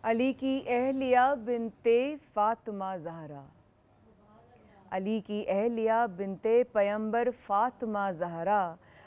علی کی اہلیہ بنتے فاطمہ زہرا، علی کی اہلیہ بنتے پیمبر فاطمہ زہرا،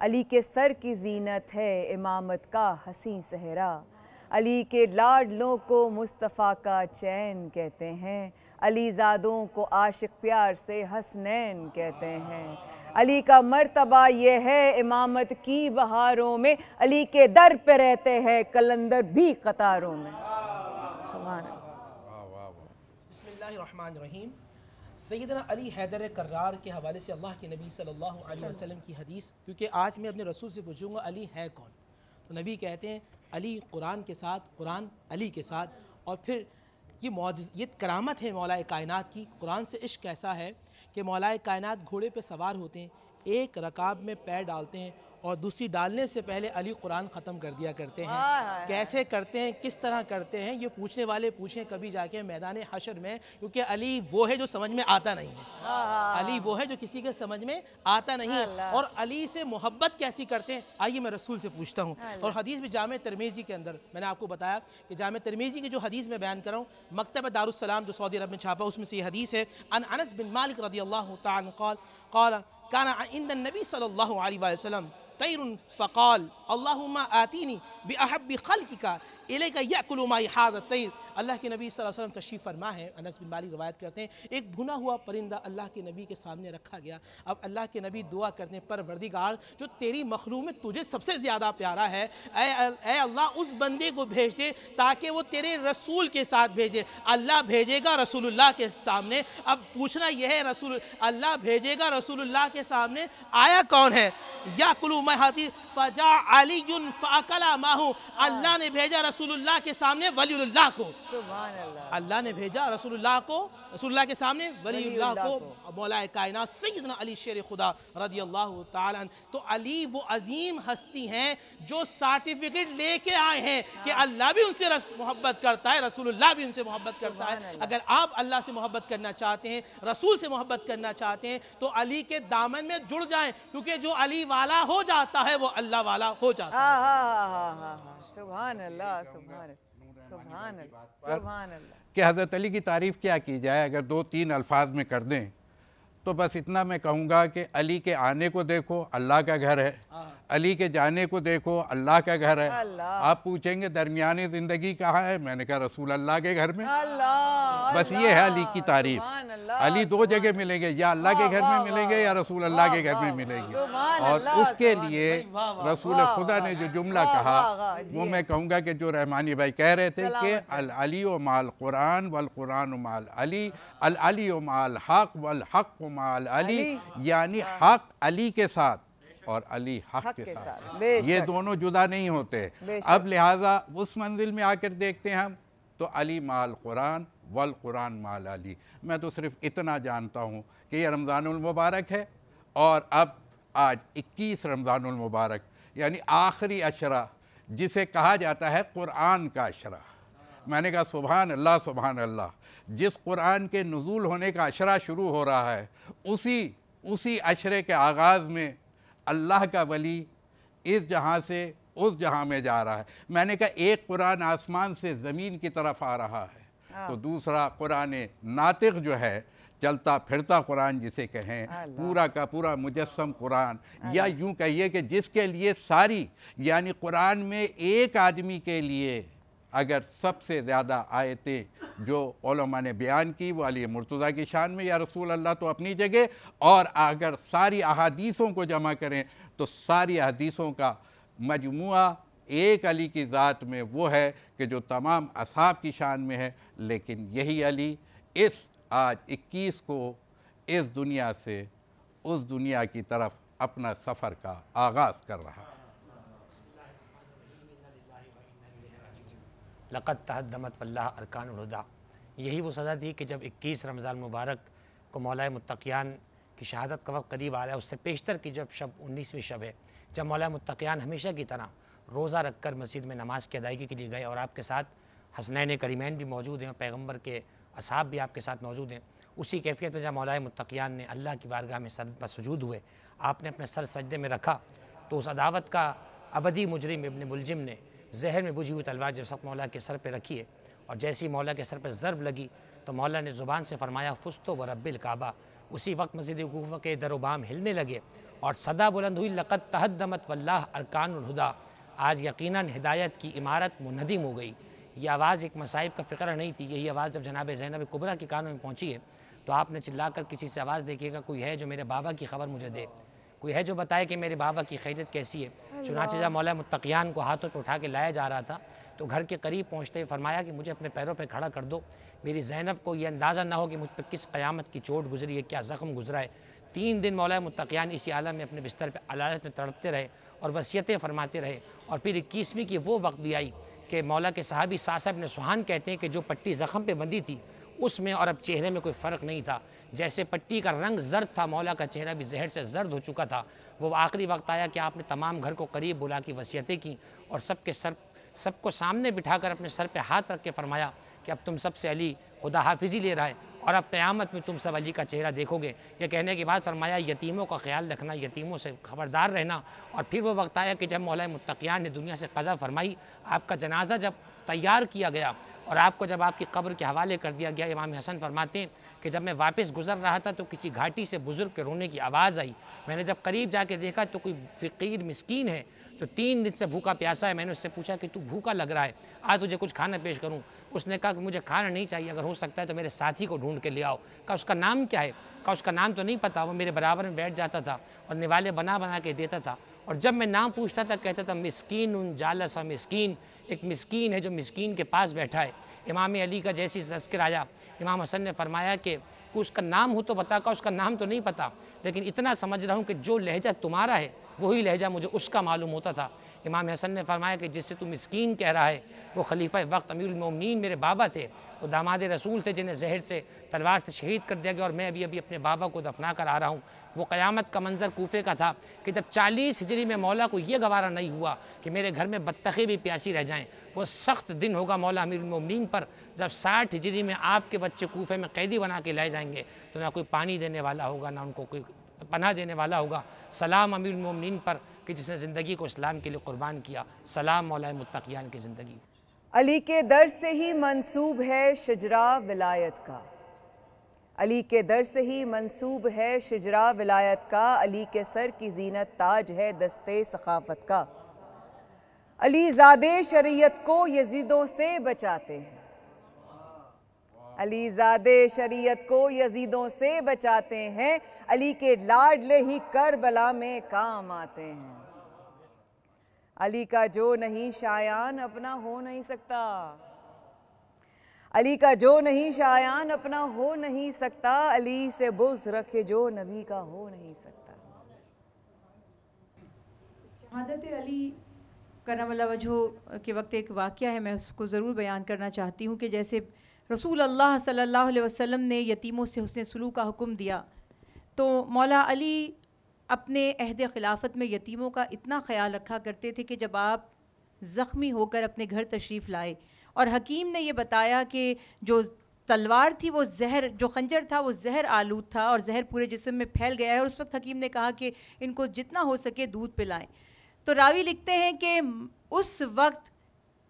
علی کے سر کی زینت ہے امامت کا حسین صحرا، علی کے لاڈلوں کو مصطفیٰ کا چین کہتے ہیں، علی زادوں کو عاشق پیار سے حسنین کہتے ہیں، علی کا مرتبہ یہ ہے امامت کی بہاروں میں، علی کے در پہ رہتے ہیں قلندر بھی قطاروں میں۔ سبحان اللہ۔ بسم اللہ الرحمن الرحیم۔ سیدنا علی حیدر کرار کے حوالے سے اللہ کے نبی صلی اللہ علیہ وسلم کی حدیث، کیونکہ آج میں اپنے رسول سے پوچھوں گا علی ہے کون، تو نبی کہتے ہیں علی قرآن کے ساتھ، قرآن علی کے ساتھ، اور پھر یہ کرامت ہے مولا کائنات کی۔ قرآن سے عشق ایسا ہے کہ مولا کائنات گھوڑے پہ سوار ہوتے ہیں، ایک رکاب میں پیر ڈالتے ہیں اور دوسری ڈالنے سے پہلے علی قرآن ختم کر دیا کرتے ہیں۔ کیسے کرتے ہیں، کس طرح کرتے ہیں، یہ پوچھنے والے پوچھیں کبھی جا کے میدان حشر میں، کیونکہ علی وہ ہے جو سمجھ میں آتا نہیں ہے، علی وہ ہے جو کسی کے سمجھ میں آتا نہیں ہے۔ اور علی سے محبت کیسی کرتے ہیں، آئیے میں رسول سے پوچھتا ہوں۔ اور حدیث بھی جامع ترمذی کے اندر میں نے آپ کو بتایا کہ جامع ترمذی کی جو حدیث میں بیان کر رہا ہوں، مکتبہ دارالسلام جو سعودی عرب میں چھاپا، اس میں سے یہ حدیث ہے، عن انس بن مالک رضی اللہ تعالی قال كان عند النبي صلى الله عليه وسلم طير فقال اللهم آتيني بأحب خلقك إليك يأكل معي هذا الطير۔ اللہ کے نبی صلی اللہ علیہ وسلم تشریف فرما ہے، انس بن مالک روایت کرتے ہیں، ایک بھنا ہوا پرندہ اللہ کے نبی کے سامنے رکھا گیا۔ اب اللہ کے نبی دعا کرتے ہیں، پروردگار جو تیری مخلوق میں تجھے سب سے زیادہ پیارا ہے، اے اللہ اس بندے کو بھیج دے تاکہ وہ تیرے رسول کے ساتھ بھیجے۔ اللہ بھیجے گا رسول اللہ کے سامنے۔ اب پوچھنا یہ ہے، اللہ بھیجے گا رسول اللہ کے سامنے، آیا کون ہے؟ یاکلوا معی ہاتھی فجاء علی فاکل معہ، اللہ نے بھیجا رسول اللہ کے سامنے ولی اللہ کو۔ سبحان اللہ۔ اللہ نے بھیجا رسول اللہ کو، رسول اللہ کے سامنے ولی اللہ کو، مولا کائنات سیدنا علی شیر خدا رضی اللہ تعالیٰ عنہ۔ تو علی وہ عظیم ہستی ہیں جو سارٹیفکیٹ لے کے آئے ہیں کہ اللہ بھی ان سے محبت کرتا ہے، رسول اللہ بھی ان سے محبت کرتا ہے۔ اگر آپ اللہ سے محبت کرنا چاہتے ہیں، رسول سے محبت کرنا چاہتے ہیں، تو علی کے دامن میں جڑ جائیں، کیونکہ جو علی والا ہو جاتا ہے وہ اللہ والا ہو جاتا ہے۔ سبحان اللہ، سبحان اللہ، سبحان اللہ، سبحان اللہ۔ کہ حضرت علی کی تعریف کیا کی جائے، اگر دو تین الفاظ میں کر دیں تو بس اتنا میں کہوں گا کہ علی کے آنے کو دیکھو اللہ کا گھر ہے، علی کے جانے کو دیکھو اللہ کا گھر ہے۔ آپ پوچھیں گے درمیانی زندگی کہاں ہے، میں نے کہا رسول اللہ کے گھر میں۔ بس یہ ہے علی کی تعریف۔ علی دو جگہ ملیں گے، یا اللہ کے گھر میں ملیں گے یا رسول اللہ کے گھر میں ملیں گے۔ اور اس کے لیے رسول خدا نے جو جملہ کہا وہ میں کہوں گا کہ جو رحمانی بھائی کہہ رہے تھے کہ العلی مع القرآن والقرآن مع العلی، العلی مع الحق والحق مع العلی، یعنی حق علی کے ساتھ اور علی حق کے ساتھ، یہ دونوں جدا نہیں ہوتے۔ اب لہٰذا اس منزل میں آ کر دیکھتے ہیں ہم تو علی مع القرآن والقرآن مع العلی۔ میں تو صرف اتنا جانتا ہوں کہ یہ رمضان المبارک ہے، اور اب آج 21 رمضان المبارک یعنی آخری عشرہ، جسے کہا جاتا ہے قرآن کا عشرہ۔ میں نے کہا سبحان اللہ، سبحان اللہ، جس قرآن کے نزول ہونے کا عشرہ شروع ہو رہا ہے، اسی عشرے کے آغاز میں اللہ کا ولی اس جہاں سے اس جہاں میں جا رہا ہے۔ میں نے کہا ایک قرآن آسمان سے زمین کی طرف آ رہا ہے، تو دوسرا قرآن ناطق جو ہے، چلتا پھرتا قرآن جسے کہیں، پورا کا پورا مجسم قرآن، یا یوں کہیے کہ جس کے لیے ساری، یعنی قرآن میں ایک آدمی کے لیے اگر سب سے زیادہ آیتیں جو علماء نے بیان کی وہ علی مرتضیٰ کی شان میں، یا رسول اللہ تو اپنی جگہ، اور اگر ساری احادیثوں کو جمع کریں تو ساری احادیثوں کا مجموعہ ایک علی کی ذات میں وہ ہے کہ جو تمام اصحاب کی شان میں ہے۔ لیکن یہی علی اس آج 21 کو اس دنیا سے اس دنیا کی طرف اپنا سفر کا آغاز کر رہا ہے۔ لقد تہدمت واللہ ارکان الہدیٰ، یہی وہ سزا دی کہ جب 21 رمضان مبارک کو مولا متقیان کی شہادت کا وقت قریب آ رہا ہے، اس سے پیشتر کی جب شب 19ویں شب ہے، جب مولا متقیان ہمیشہ کی طرح روزہ رکھ کر مسجد میں نماز کی ادائیگی کے لیے گئے، اور آپ کے ساتھ حسنین کریمین بھی موجود ہیں اور پیغمبر کے اصحاب بھی آپ کے ساتھ موجود ہیں، اسی کیفیت میں جب مولا متقیان نے اللہ کی بارگاہ میں سر بسجود ہوئے، آپ نے اپنے سر سجدے میں رکھا، تو اس عداوت کا ابدی مجرم ابن ملجم نے زہر میں بجھی ہوئی تلوار جب سخت مولا کے سر پہ رکھی ہے، اور جیسی مولا کے سر پہ ضرب لگی تو مولا نے زبان سے فرمایا فستو و رب الکعبہ۔ اسی وقت مسجد کوفہ کے در و بام ہلنے لگے اور صدا بلند ہوئی لقد تہدمت واللہ ارکان الہدا، آج یقیناً ہدایت کی عمارت منہدم ہو گئی۔ یہ آواز ایک مصائب کا فقرہ نہیں تھی، یہی آواز جب جناب زینب کبریٰ کے کانوں میں پہنچی ہے تو آپ نے چلا کر کسی سے آواز دیکھیے گا کوئی ہے جو میرے بابا کی خبر مجھے دے، کوئی ہے جو بتائے کہ میرے بابا کی خیریت کیسی ہے۔ چنانچہ جب مولا متقیان کو ہاتھوں پہ اٹھا کے لایا جا رہا تھا تو گھر کے قریب پہنچتے ہوئے فرمایا کہ مجھے اپنے پیروں پہ کھڑا کر دو، میری زینب کو یہ اندازہ نہ ہو کہ مجھ پہ کس قیامت کی چوٹ گزری ہے، کیا زخم گزرا ہے۔ 3 دن مولا متقیان اسی عالم میں اپنے بستر پہ علالت میں تڑپتے رہے اور وصیتیں فرماتے رہے، اور پھر 21ویں کی وہ وقت بھی آئی کہ مولا کے صحابی ساسا بن سہان کہتے ہیں کہ جو پٹی زخم پہ بندھی تھی اس میں اور اب چہرے میں کوئی فرق نہیں تھا، جیسے پٹی کا رنگ زرد تھا مولا کا چہرہ بھی زہر سے زرد ہو چکا تھا۔ وہ آخری وقت آیا کہ آپ نے تمام گھر کو قریب بلا کے وصیتیں کی اور سب کو سامنے بٹھا کر اپنے سر پہ ہاتھ رکھ کے فرمایا کہ اب تم سب سے علی خدا حافظی لے رہا ہے اور اب قیامت میں تم سب علی کا چہرہ دیکھو گے۔ یہ کہنے کے بعد فرمایا یتیموں کا خیال رکھنا، یتیموں سے خبردار رہنا۔ اور پھر وہ وقت آیا کہ جب مولا متقیان نے دنیا سے قضا فرمائی، آپ کا جنازہ جب تیار کیا گیا اور آپ کو جب آپ کی قبر کے حوالے کر دیا گیا، امام حسن فرماتے ہیں کہ جب میں واپس گزر رہا تھا تو کسی گھاٹی سے بزرگ کے رونے کی آواز آئی، میں نے جب قریب جا کے دیکھا تو کوئی فقیر مسکین ہے جو 3 دن سے بھوکا پیاسا ہے۔ میں نے اس سے پوچھا کہ تو بھوکا لگ رہا ہے، آج تجھے کچھ کھانا پیش کروں؟ اس نے کہا کہ مجھے کھانا نہیں چاہیے، اگر ہو سکتا ہے تو میرے ساتھی کو ڈھونڈ کے لے آؤ۔ کہا اس کا نام کیا ہے؟ کہا اس کا نام تو نہیں پتا، وہ میرے برابر میں بیٹھ جاتا تھا اور نوالے بنا بنا کے دیتا تھا، اور جب میں نام پوچھتا تھا کہتا تھا مسکین جالس مسکین، ایک مسکین ہے جو مسکین کے پاس بیٹھا ہے۔ امام علی کا جیسی تذکر آیا، امام حسن نے فرمایا کہ اس کا نام ہو تو بتا۔ کا اس کا نام تو نہیں پتا، لیکن اتنا سمجھ رہا ہوں کہ جو لہجہ تمہارا ہے وہی لہجہ مجھے اس کا معلوم ہوتا تھا۔ امام حسن نے فرمایا کہ جس سے تو مسکین کہہ رہا ہے وہ خلیفہ وقت امیر المومنین میرے بابا تھے، وہ داماد رسول تھے جنہیں زہر سے تلوار سے شہید کر دیا گیا، اور میں ابھی اپنے بابا کو دفنا کر آ رہا ہوں۔ وہ قیامت کا منظر کوفے کا تھا کہ جب 40 ہجری میں مولا کو یہ گوارا نہیں ہوا کہ میرے گھر میں بطخیں بھی پیاسی رہ جائیں، وہ سخت دن ہوگا مولا امیر المومنین پر جب 60 ہجری میں آپ کے بچے کوفے میں قیدی بنا کے لائے جائیں گے تو نہ کوئی پانی دینے والا ہوگا، نہ ان کو کوئی پناہ دینے والا ہوگا۔ سلام امیر المومنین پر کہ جس نے زندگی کو اسلام کے لیے قربان کیا، سلام مولا متقیان کی زندگی۔ علی کے در سے ہی منسوب ہے شجرہ ولایت کا، علی کے در سے ہی منسوب ہے شجرہ ولایت کا، علی کے سر کی زینت تاج ہے دستے سخاوت کا، علی زادے شریعت کو یزیدوں سے بچاتے ہیں، علی زادے شریعت کو یزیدوں سے بچاتے ہیں، علی کے لاڈلے ہی کربلا میں کام آتے ہیں، علی کا جو نہیں شایان اپنا ہو نہیں سکتا، علی کا جو نہیں شایان اپنا ہو نہیں سکتا، علی سے بغض رکھے جو نبی کا ہو نہیں سکتا۔ شہادت علی کرم اللہ وجہہ کے وقت ایک واقعہ ہے، میں اس کو ضرور بیان کرنا چاہتی ہوں کہ جیسے رسول اللہ صلی اللہ علیہ وسلم نے یتیموں سے حسن سلوک کا حکم دیا تو مولا علی اپنے عہد خلافت میں یتیموں کا اتنا خیال رکھا کرتے تھے کہ جب آپ زخمی ہو کر اپنے گھر تشریف لائے اور حکیم نے یہ بتایا کہ جو تلوار تھی وہ زہر، جو خنجر تھا وہ زہر آلود تھا اور زہر پورے جسم میں پھیل گیا ہے، اور اس وقت حکیم نے کہا کہ ان کو جتنا ہو سکے دودھ پلائیں، تو راوی لکھتے ہیں کہ اس وقت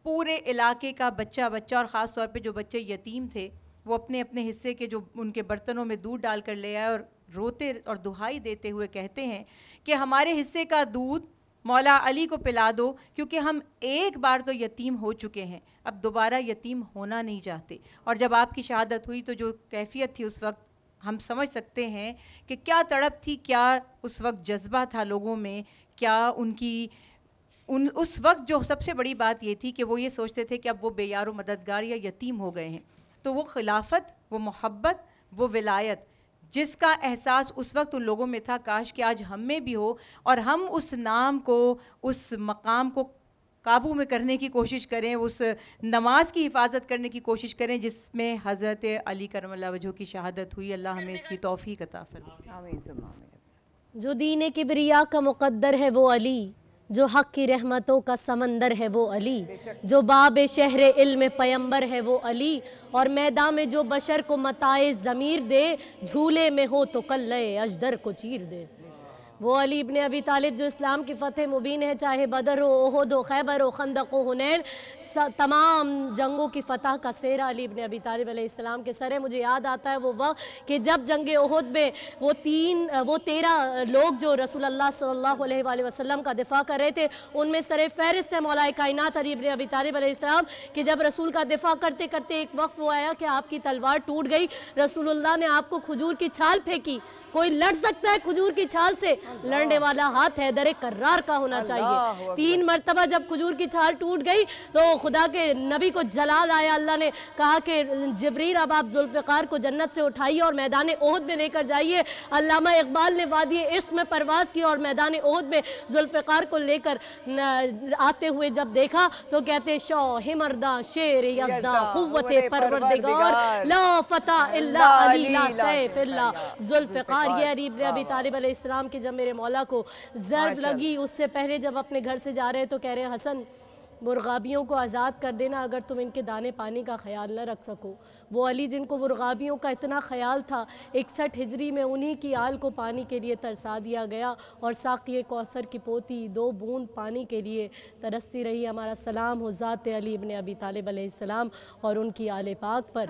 پورے علاقے کا بچہ اور خاص طور پہ جو بچے یتیم تھے وہ اپنے اپنے حصے کے جو ان کے برتنوں میں دودھ ڈال کر لے آئے اور روتے اور دہائی دیتے ہوئے کہتے ہیں کہ ہمارے حصے کا دودھ مولا علی کو پلا دو، کیونکہ ہم ایک بار تو یتیم ہو چکے ہیں، اب دوبارہ یتیم ہونا نہیں چاہتے۔ اور جب آپ کی شہادت ہوئی تو جو کیفیت تھی اس وقت ہم سمجھ سکتے ہیں کہ کیا تڑپ تھی، کیا اس وقت جذبہ تھا لوگوں میں، کیا اس وقت جو سب سے بڑی بات یہ تھی کہ وہ یہ سوچتے تھے کہ اب وہ بے یار و مددگار یا یتیم ہو گئے ہیں، تو وہ خلافت، وہ محبت، وہ ولایت جس کا احساس اس وقت ان لوگوں میں تھا، کاش کہ آج ہم میں بھی ہو اور ہم اس نام کو، اس مقام کو قابو میں کرنے کی کوشش کریں، اس نماز کی حفاظت کرنے کی کوشش کریں جس میں حضرت علی کرم اللہ وجہہ کی شہادت ہوئی۔ اللہ ہمیں اس کی توفیق عطا فرمائے۔ آمین ثم آمین۔ جو دین کبریا کا مقدر ہے وہ علی، جو حق کی رحمتوں کا سمندر ہے وہ علی، جو باب شہر علم پیمبر ہے وہ علی، اور میدان میں جو بشر کو متاع ضمیر دے، جھولے میں ہو تو کلے اجدر کو چیر دے۔ وہ علی ابن ابی طالب جو اسلام کی فتح مبین ہے، چاہے بدر ہو، احد ہو، خیبر ہو، خندق ہو، حنین، تمام جنگوں کی فتح کا سہرا علی ابن ابی طالب علیہ السلام کے سر ہے۔ مجھے یاد آتا ہے وہ وقت کہ جب جنگ احد میں وہ 13 لوگ جو رسول اللہ صلی اللہ علیہ وآلہ وسلم کا دفاع کر رہے تھے، ان میں سر فہرست ہے مولا کائنات علی ابن ابی طالب علیہ السلام، کہ جب رسول کا دفاع کرتے کرتے ایک وقت وہ آیا کہ آپ کی تلوار ٹوٹ گئی، رسول اللہ نے آپ کو کھجور کی چھال پھینکی۔ کوئی لڑ سکتا ہے کھجور کی چھال سے؟ لڑنے والا ہاتھ حیدر کرار کا ہونا چاہیے۔ 3 مرتبہ جب کھجور کی چھال ٹوٹ گئی تو خدا کے نبی کو جلال آیا، اللہ نے کہا کہ جبریل اب آپ ذوالفقار کو جنت سے اٹھائیے اور میدان احد میں لے کر جائیے۔ علامہ اقبال نے وادی عشق میں پرواز کی اور میدان احد میں ذوالفقار کو لے کر آتے ہوئے جب دیکھا تو کہتے شاہ مرداں شیر یزداں قوت پروردگار لا فتح الا علی لا سیف الا ذوالفقار۔ یہ علی ابن ابی طالب علیہ السلام کی جب میرے مولا کو ضرب لگی، اس سے پہلے جب اپنے گھر سے جا رہے تو کہہ رہے حسن مرغابیوں کو آزاد کر دینا اگر تم ان کے دانے پانی کا خیال نہ رکھ سکو۔ وہ علی جن کو مرغابیوں کا اتنا خیال تھا، 61 ہجری میں انہی کی آل کو پانی کے لیے ترسا دیا گیا اور ساقی کوثر کی پوتی 2 بوند پانی کے لیے ترستی رہی۔ ہمارا سلام ہو ذات علی ابن ابی طالب علیہ السلام اور ان کی آل پاک پر۔